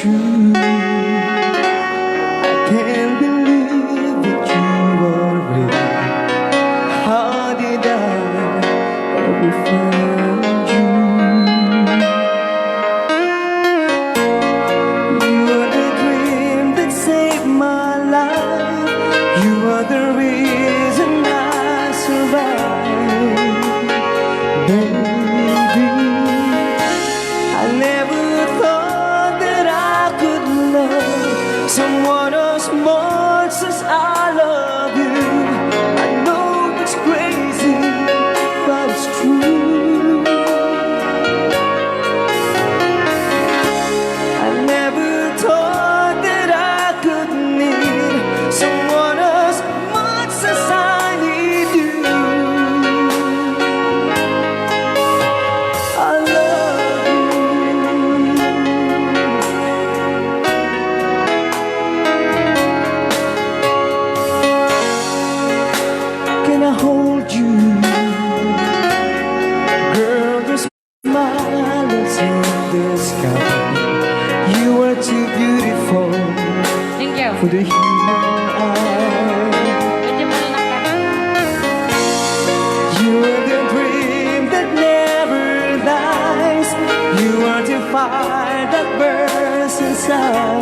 true. I can't believe that you are real. How did I ever find you? You are the dream that saved my life. You are the reason I survive. Baby, I never thought that I could love someone else more since I love you. I know it's crazy, but it's true. I never thought that I could need someone else much as I need you. I love you. Can I hold you? Girl, your smile is in the sky. You are too beautiful Thank you. for the human eye. Medyo malulak ka. You are the dream that never dies. You are the fire that burns inside.